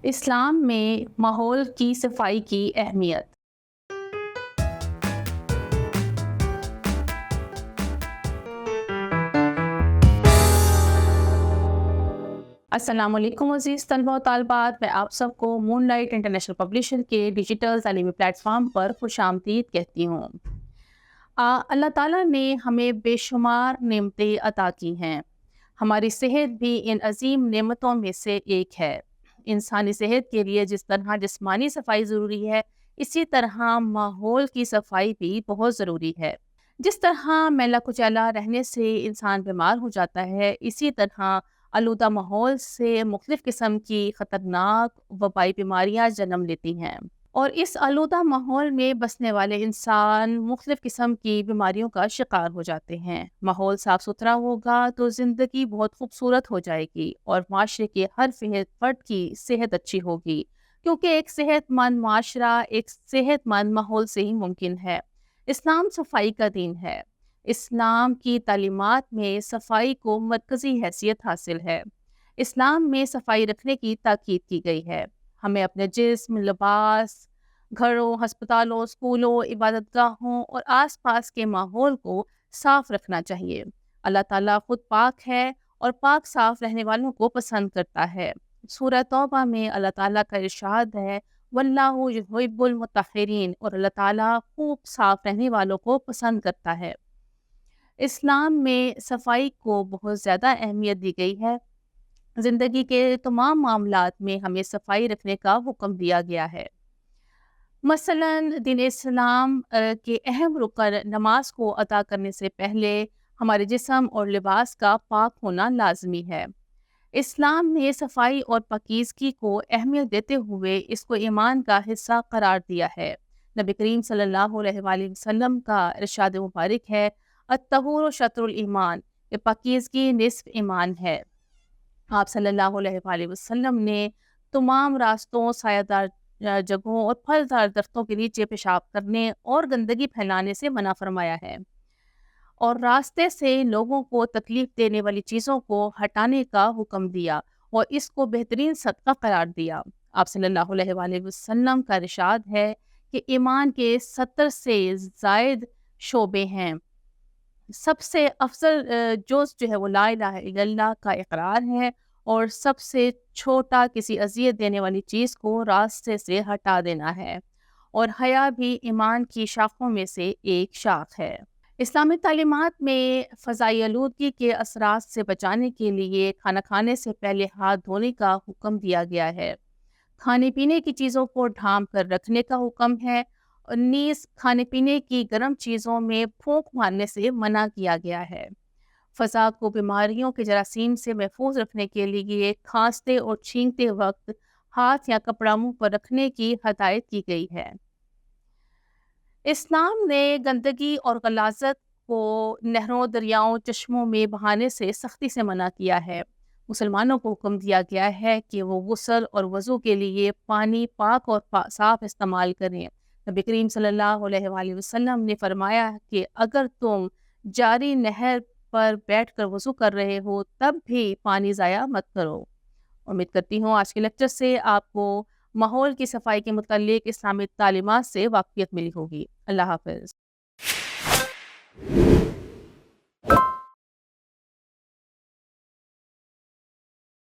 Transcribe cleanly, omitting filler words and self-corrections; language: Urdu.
اسلام میں ماحول کی صفائی کی اہمیت۔ السلام علیکم عزیز طلبہ و طالبات، میں آپ سب کو مون لائٹ انٹرنیشنل پبلیشر کے ڈیجیٹل تعلیمی پلیٹ فارم پر خوش آمدید کہتی ہوں۔ اللہ تعالیٰ نے ہمیں بے شمار نعمتیں عطا کی ہیں۔ ہماری صحت بھی ان عظیم نعمتوں میں سے ایک ہے۔ انسانی صحت کے لیے جس طرح جسمانی صفائی ضروری ہے، اسی طرح ماحول کی صفائی بھی بہت ضروری ہے۔ جس طرح میلا کچیلا رہنے سے انسان بیمار ہو جاتا ہے، اسی طرح آلودہ ماحول سے مختلف قسم کی خطرناک وبائی بیماریاں جنم لیتی ہیں، اور اس آلودہ ماحول میں بسنے والے انسان مختلف قسم کی بیماریوں کا شکار ہو جاتے ہیں۔ ماحول صاف ستھرا ہوگا تو زندگی بہت خوبصورت ہو جائے گی اور معاشرے کے ہر فرد کی صحت اچھی ہوگی، کیونکہ ایک صحت مند معاشرہ ایک صحت مند ماحول سے ہی ممکن ہے۔ اسلام صفائی کا دین ہے۔ اسلام کی تعلیمات میں صفائی کو مرکزی حیثیت حاصل ہے۔ اسلام میں صفائی رکھنے کی تاکید کی گئی ہے۔ ہمیں اپنے جسم، لباس، گھروں، ہسپتالوں، اسکولوں، عبادت گاہوں اور آس پاس کے ماحول کو صاف رکھنا چاہیے۔ اللہ تعالیٰ خود پاک ہے اور پاک صاف رہنے والوں کو پسند کرتا ہے۔ سورہ توبہ میں اللہ تعالیٰ کا ارشاد ہے، وَاللَّهُ يُحِبُّ الْمُطَّهِّرِينَ، اور اللہ تعالیٰ خوب صاف رہنے والوں کو پسند کرتا ہے۔ اسلام میں صفائی کو بہت زیادہ اہمیت دی گئی ہے۔ زندگی کے تمام معاملات میں ہمیں صفائی رکھنے کا حکم دیا گیا ہے۔ مثلاً دین اسلام کے اہم رکن نماز کو ادا کرنے سے پہلے ہمارے جسم اور لباس کا پاک ہونا لازمی ہے۔ اسلام نے صفائی اور پاکیزگی کو اہمیت دیتے ہوئے اس کو ایمان کا حصہ قرار دیا ہے۔ نبی کریم صلی اللہ علیہ وآلہ وسلم کا ارشاد مبارک ہے، الطہور شطر الایمان، کہ پاکیزگی نصف ایمان ہے۔ آپ صلی اللہ علیہ وآلہ وسلم نے تمام راستوں، سایہ دار جگہوں اور پھلدار درختوں کے نیچے پیشاب کرنے اور گندگی پھیلانے سے منع فرمایا ہے، اور راستے سے لوگوں کو تکلیف دینے والی چیزوں کو ہٹانے کا حکم دیا اور اس کو بہترین صدقہ قرار دیا۔ آپ صلی اللہ علیہ وآلہ وسلم کا ارشاد ہے کہ ایمان کے 70 سے زائد شعبے ہیں۔ سب سے افضل جز جو ہے وہ لا الہ الا اللہ کا اقرار ہے، اور سب سے چھوٹا کسی اذیت دینے والی چیز کو راستے سے ہٹا دینا ہے، اور حیا بھی ایمان کی شاخوں میں سے ایک شاخ ہے۔ اسلامی تعلیمات میں فضائی آلودگی کے اثرات سے بچانے کے لیے کھانا کھانے سے پہلے ہاتھ دھونے کا حکم دیا گیا ہے۔ کھانے پینے کی چیزوں کو ڈھانپ کر رکھنے کا حکم ہے، اور نیز کھانے پینے کی گرم چیزوں میں پھونک مارنے سے منع کیا گیا ہے۔ فضا کو بیماریوں کے جراثیم سے محفوظ رکھنے کے لیے کھانستے اور چھینکتے وقت ہاتھ یا کپڑا منہ پر رکھنے کی ہدایت کی گئی ہے۔ اسلام نے گندگی اور غلاظت کو نہروں، دریاؤں، چشموں میں بہانے سے سختی سے منع کیا ہے۔ مسلمانوں کو حکم دیا گیا ہے کہ وہ غسل اور وضو کے لیے پانی پاک اور صاف استعمال کریں۔ نبی کریم صلی اللہ علیہ وآلہ وسلم نے فرمایا کہ اگر تم جاری نہر پر بیٹھ کر وضو کر رہے ہو تب بھی پانی ضائع مت کرو۔ امید کرتی ہوں آج کے لیکچر سے آپ کو ماحول کی صفائی کے متعلق اسلامی تعلیمات سے واقفیت ملی ہوگی۔ اللہ حافظ۔